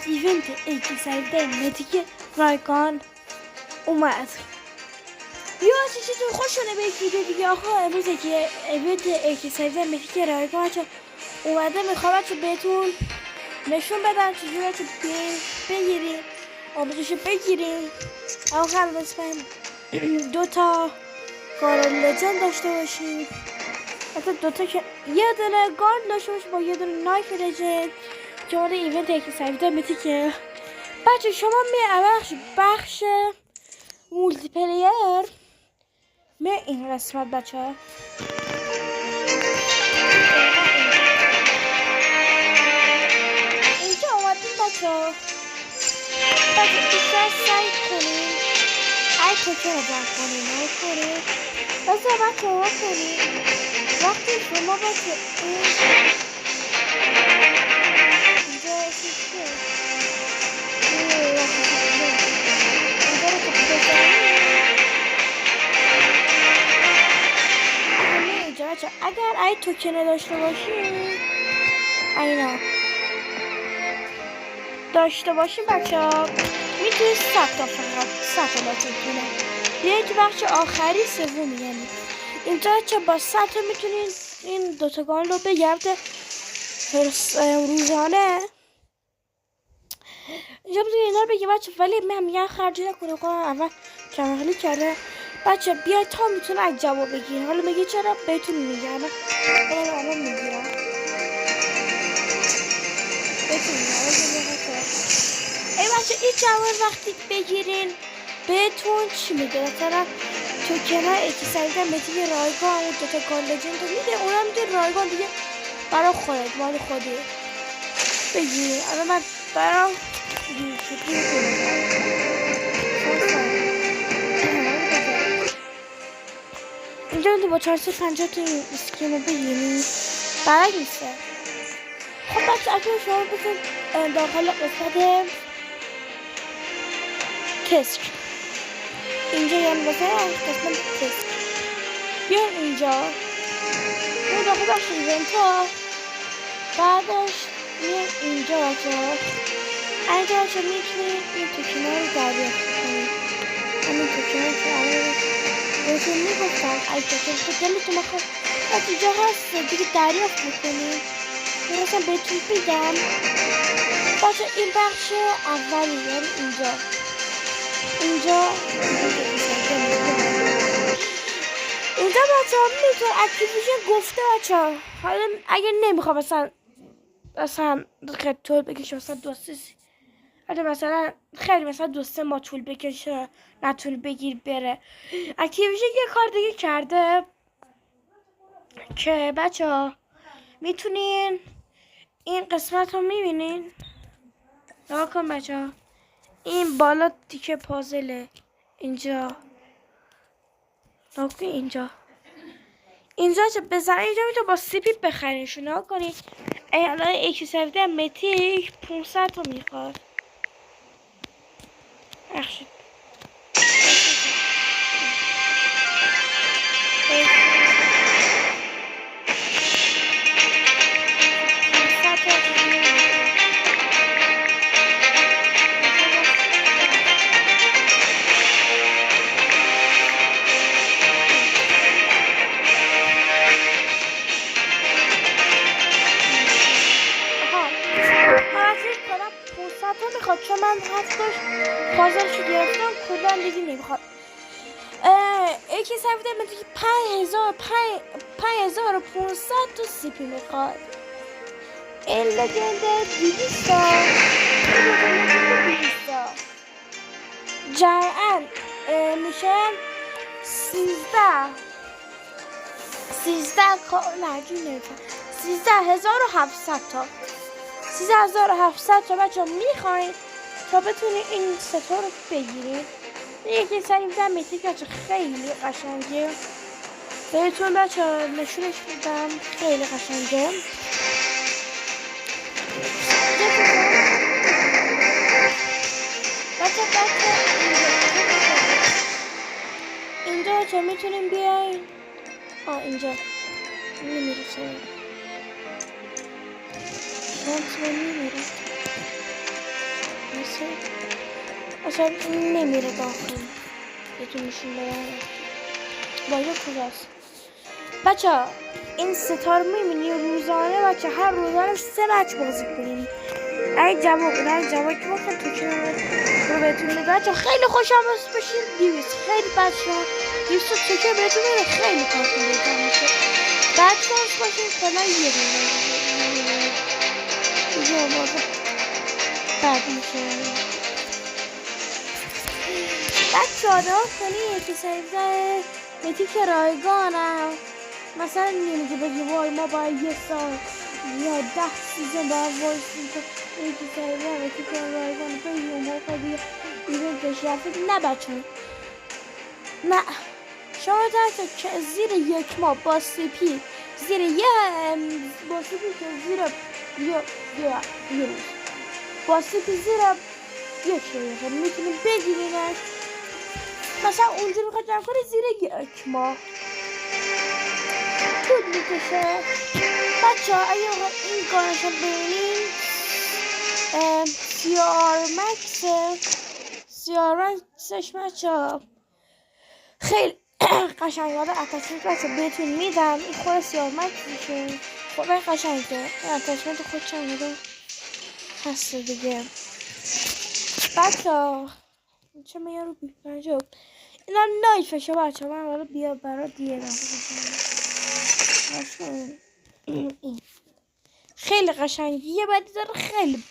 ایونت اکسایده متیک رایگان اومد. یا چیزتون خوش شده به یک ویدیو دیگه. آقا امروز که ایونت اکسایده متیک رایگان اومده، میخوام بهتون نشون بدم چجوری بگیریم آموزش بگیریم. آقا هم لطفا 2 تا کار لجند داشته باشیم، حتی 2 تا که یه دونه گارد داشته باشیم با یه دونه نایف لجند که مال ایونت اکسایده متیکه. بچه شما می بخش مولتی پلیر می این قسمت بچه اینجا اومدیم بچه بیشتر سعی کنیم ای توکه رو جمع کنیم بچه ها کنیم وقتی شما بچه اینجا چیه اگر ای توکن داشته باشیم اینا داشته باشیم بچه ها میتونید 100 تا فقط 100 تا بچه کنه بیایید تو بخش آخری سوم یعنی اینجا چه با 100 تا میتونید این 2 تا گان رو بگرده روزانه. اینجا میتونید اینا رو بگید بچه، ولی من میگم خرجی نکنه کنم اول کمالی کرده بچه. بیاید تا میتونه از جواب بگیره. حالا میگه چرا بهتون میگم الان میگیرم بهتون میگم ای بچه این جواب وقتی بگیرین بهتون چی میده؟ مثلا توکن اکسایده متیک رایگان اون 2 تا گان لجند رو میده، اونم میده رایگان دیگه برای خودت مال خودی بگیر. الان من برام اینجا با 450 تا اسکین رو بگیریم برای نیسته. خب بچه اگر شما بزن داخل قسمت تسک اینجا یعنی مثلا قسمت تسک بیان اینجا اون داخل بخش ایونت ها بعدش میان اینجا بچه اینجا بچه میتونید این توکن ها رو دریافت کنید. همین توکن ها که الان بهتون میگفتم ای توکن میتونه خب از اینجا هست دیگه دریافت میکنید. میرسم بهتون بگم بچه این بخش اولی یعنی اینجا بچه ها میتون اکتیویژن گفته بچه ها. حالا اگه نمیخوام مثلا خیلی طول بکشه مثلا مثلا خیلی مثلا 2-3 ماه طول بکشه نتونه بگیر بره اکتیویژن یه کار دیگه کرده که بچه ها میتونین این قسمت رو میبینین نگاه کن بچه ها این بالا تیکه پازله اینجا نگاه کن اینجا چه بزنید اینجا میتونه با سیپی بخرینشون نگاه کنید. الان اکسایده متیک 500 تا میخواد بخشید چون من هفتاش بازارشو گرفتم کلا دیگه نمیخواد. یکی سفیده مثل 5500 تا سیپی میخواد. این لجند 200 جمعا میشه 13700 تا 13700 تا بچه میخواین تا بتونید این ستا رو بگیرید. یکی سری میدم میتیک بچه خیلی قشنگه بهتون بچه نشونش میدم خیلی قشنگه. بچه اینجا بچه میتونیم بیاین اینجا نمیرسه شانس نمیره اصلا نمیره داخل بتونشون برن باید کجاست بچه ها این ستا رو میبینی روزانه بچه هر روزانه 3 مچ بازی کنیم اگه جواب که وقت تو کنم رو بهتون میده بچه خیلی خوش آمد بشین 200 خیلی بچه ها 200 تکه بهتون میده خیلی کارتون بهتون میشه بعد شانس باشین فعلا یه دونه بعد میشه بچه ها نها کنی یکی سریزه میتی که رایگانم مثلا نمیگه بگی وای ما باید 1 سال یا 10 سیزن باید وایسیم که یکی سریزه میتی که رایگانم تو یه موقع دیگه ایرون کشیفت نه بچه نه شما تا زیر 1 ماه با سپی زیر با سپی که زیر یه روز با سپی زیر 1 دقیقه میتونیم بگیرینش مثلا اونجا میخواد جمع کنه زیر 1 ماه طول میکشه بچه ها اگه این گانش رو ببینین سیار مکسش بچه ها خیلی قشنگ آره اتشمنت بچه بهتون میدم این خود سیار مکسشه خب این قشنگه این اتشمنت خود چند هست دیگه بچه ها چه میارو بیپنجه اینا نایفشه بچه من حالا بیا برای دیگه خیلی قشنگیه بعد داره خیلی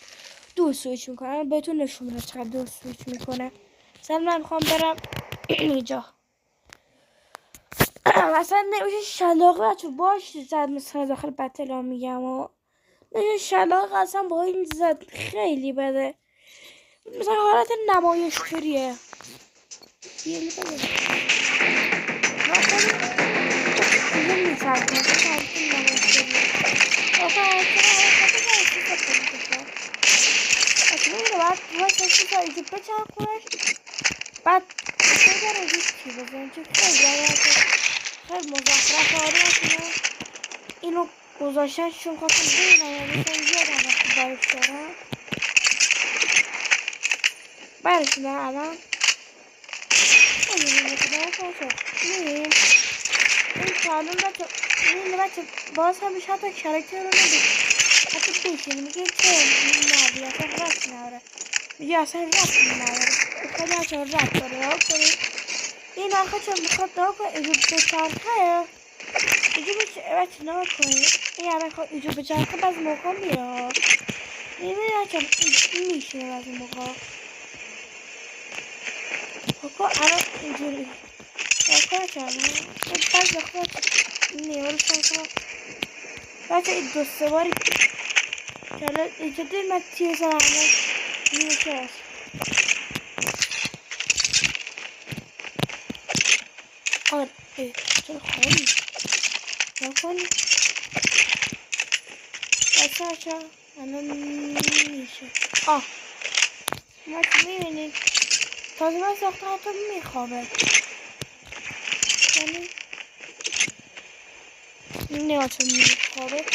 دو سویچ میکنه بهتون نشون میده چقدر دو سویچ میکنه مثلا من میخوام برم اینجا مثلا نمیشه شلاق بچه باش زد مثلا داخل بتل ها میگم و نمیشه شلاق اصلا با این زد خیلی بده مثلا حالت نمایشگاریه بیلی بده بعد خیلی مزخرف آره اینو گذاشتن چون خواستم ببینم مثلا یادم وقتی برش دارم برش دارم الان این کانون بچه باز هم بیش حتی کرکتر رو نده حتی بشین میگه که نبی اصلا رفت ناره میگه اصلا رفت ناره خیلی بچه رفت داره ها کنید این آخه چون میخواد دار کنه ایجو به چرخه ایجو بچه نار کنید این همه خود ایجو به چرخه بعضی موقع میره میبینی بچه میشه بعضی موقع خب الان اینجوری کار کردم بعضی خود نیارو کنم بچه این 2-3 باری که الان اینجا دیر من تیه زنم نیوشه هست آره چرا خواهی نکنی بچه الان میشه ما میبینید تازه من ساخته حتی میخوابه یعنی نه چون میخوابه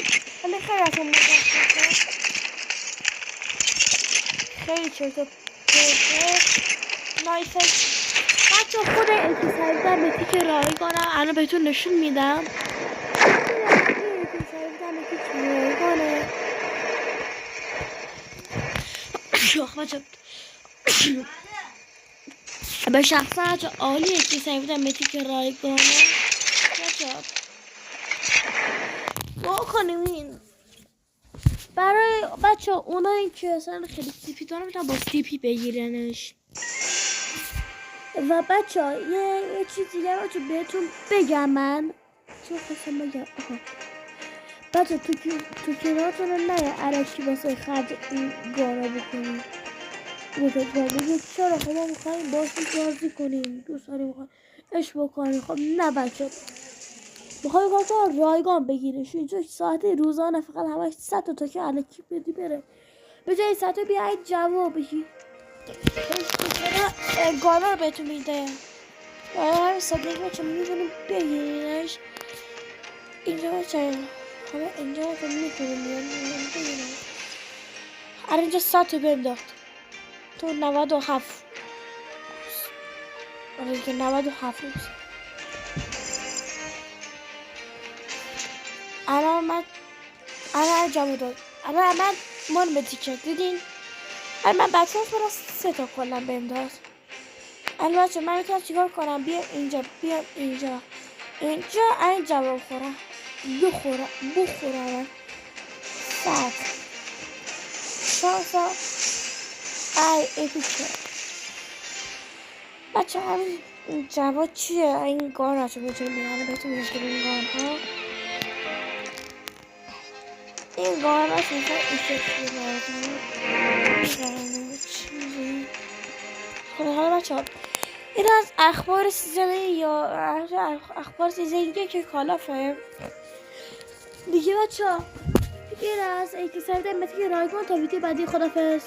ولی خیلی اصلا مزخرفه خیلی چرت و پرته نایسه بچه خود اکسایزر به تیک رایگانم الان بهتون نشون میدم اکسایزر به تیک رایگانه شوخ بچه به شخصا بچه عالی اکسایزر به تیک رایگانه بچه ما کنیم این برای بچه اونایی که اصلا خیلی سیپی دارن میتونن با سیپی بگیرنش و بچه یه چیزی دیگه بچه بهتون بگم من چون خواستم بگم بچه تو کنارتون رو نه علکی واسه خرج این گارا بکنیم بگید چرا خب ما میخواییم باشون بازی کنیم دوست داریم میخواییم اش بکنیم خب نه بچه میخوایی کارتا رایگان بگیرش اینجا ساعته روزانه فقط همش 100 تا که علکی بدی بره به جای 100 تا بیایید جواب بگی گانا رو بهتون میده همه صدیق بچه میتونیم بگیرینش اینجا بچه همه اینجا بچه میتونیم بگیرینش اینجا 100 تا بهم داد تو 97 آره دیگه 97 روز. الان جامو داد. الان من من به تیکت دیدین. الان من بچه فرا 3 تا کلا بهم داد. الان بچه من میتونم چیکار کنم؟ بیام اینجا اینجا اینجا بخورم بخورم ساعت شانسا ای اپیکه. بچه همین جواب چیه؟ این گان رو چه بچه میگم بهتون میگم این گان ها این گان ها مثلا این شکلی چیزی. خب حالا بچه ها این از اخبار سیزن یا اخبار سیزن که کالافه دیگه بچه ها این از ایکی سایده متی رایگان تا ویدیو بعدی خدافظ.